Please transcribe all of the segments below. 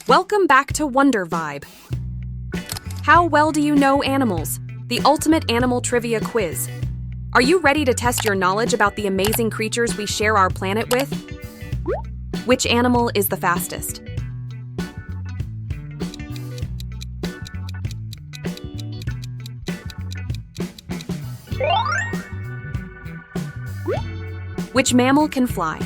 Welcome back to Wondervibe. How well do you know animals? The ultimate animal trivia quiz. Are you ready to test your knowledge about the amazing creatures we share our planet with? Which animal is the fastest? Which mammal can fly?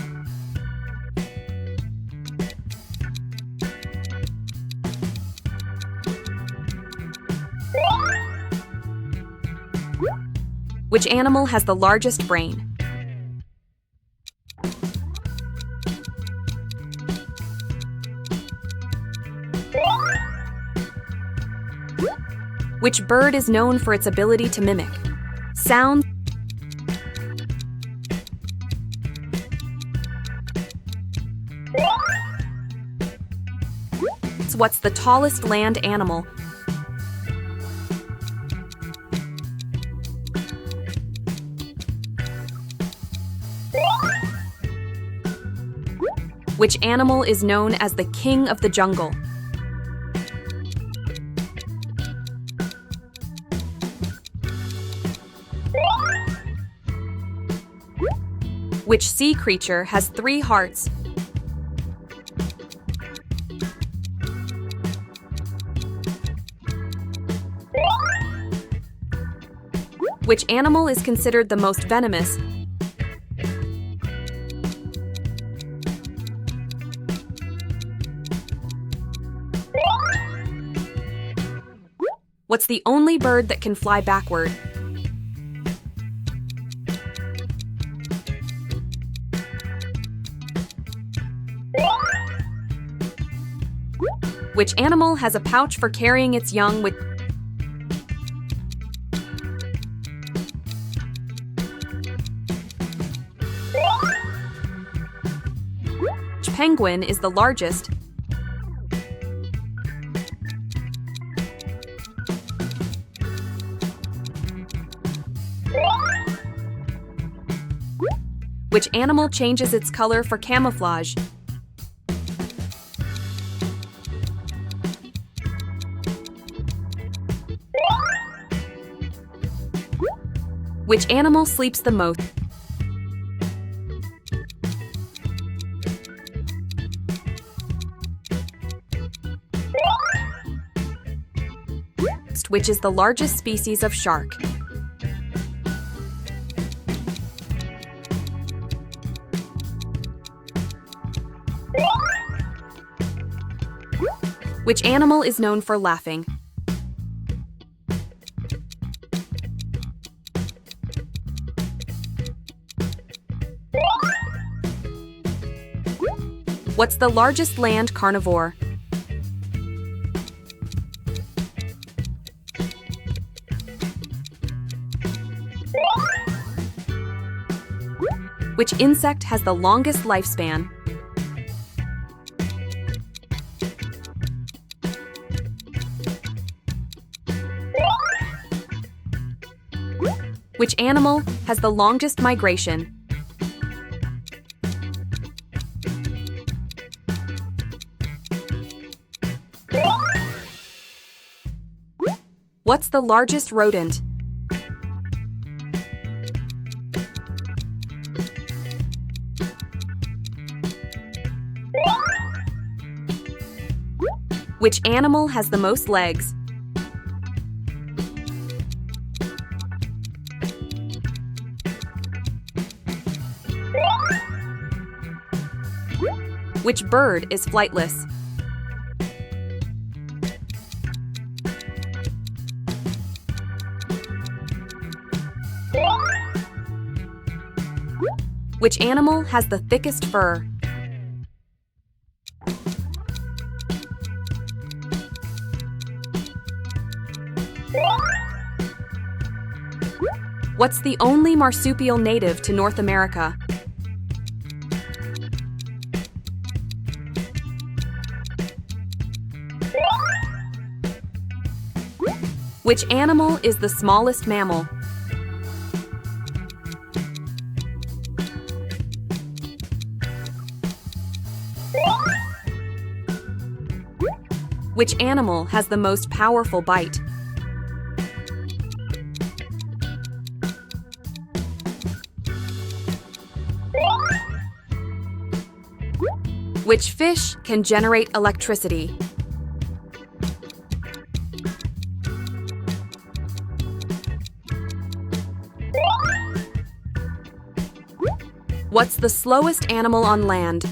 Which animal has the largest brain? Which bird is known for its ability to mimic sounds? What's the tallest land animal? Which animal is known as the king of the jungle? Which sea creature has 3 hearts? Which animal is considered the most venomous? What's the only bird that can fly backward? Which animal has a pouch for carrying its young with? Which penguin is the largest? Which animal changes its color for camouflage? Which animal sleeps the most? Which is the largest species of shark? Which animal is known for laughing? What's the largest land carnivore? Which insect has the longest lifespan? Which animal has the longest migration? What's the largest rodent? Which animal has the most legs? Which bird is flightless? Which animal has the thickest fur? What's the only marsupial native to North America? Which animal is the smallest mammal? Which animal has the most powerful bite? Which fish can generate electricity? What's the slowest animal on land?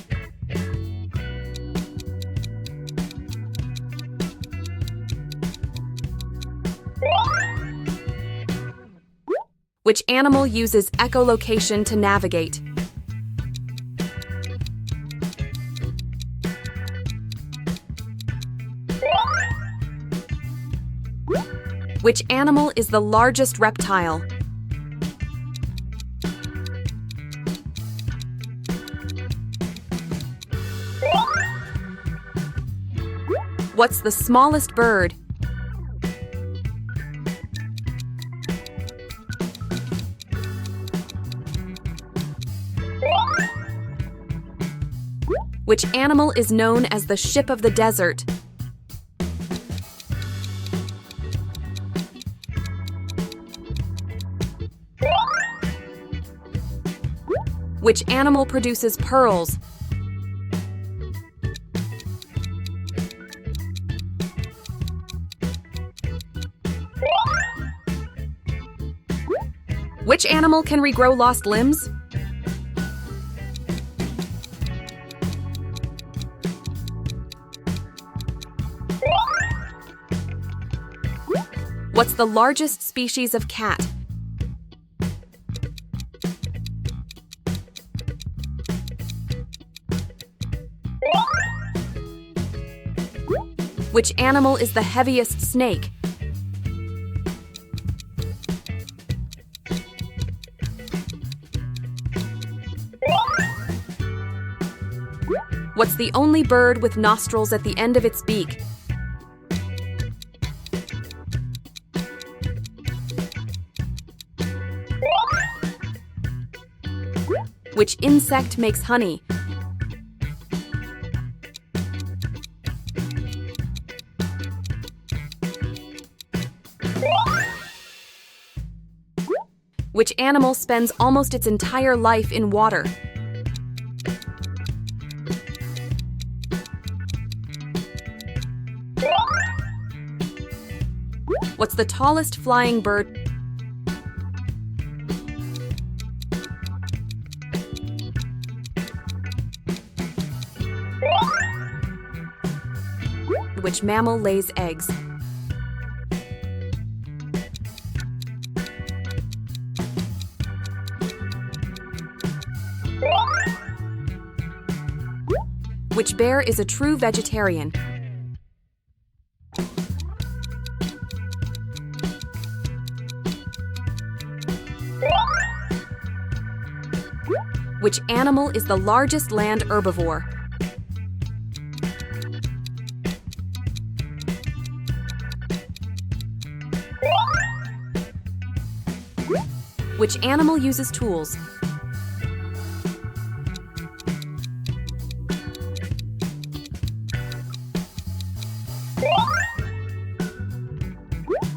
Which animal uses echolocation to navigate? Which animal is the largest reptile? What's the smallest bird? Which animal is known as the ship of the desert? Which animal produces pearls? Which animal can regrow lost limbs? What's the largest species of cat? Which animal is the heaviest snake? What's the only bird with nostrils at the end of its beak? Which insect makes honey? Which animal spends almost its entire life in water? What's the tallest flying bird? Which mammal lays eggs? Which bear is a true vegetarian? Which animal is the largest land herbivore? Which animal uses tools?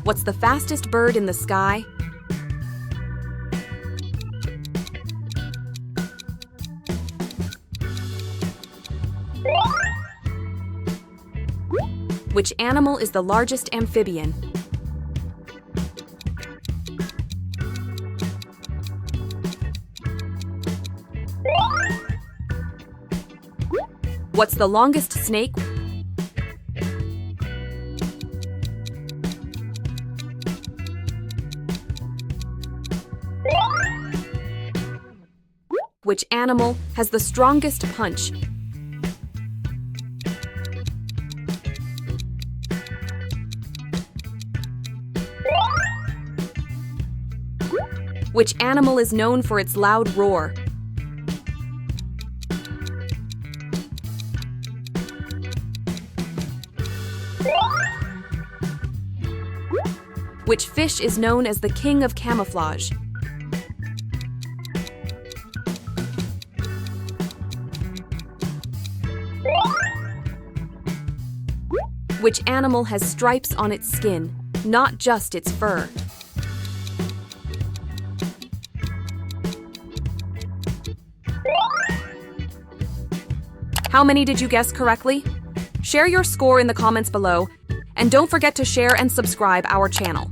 What's the fastest bird in the sky? Which animal is the largest amphibian? What's the longest snake? Which animal has the strongest punch? Which animal is known for its loud roar? Which fish is known as the king of camouflage? Which animal has stripes on its skin, not just its fur? How many did you guess correctly? Share your score in the comments below, and don't forget to share and subscribe our channel.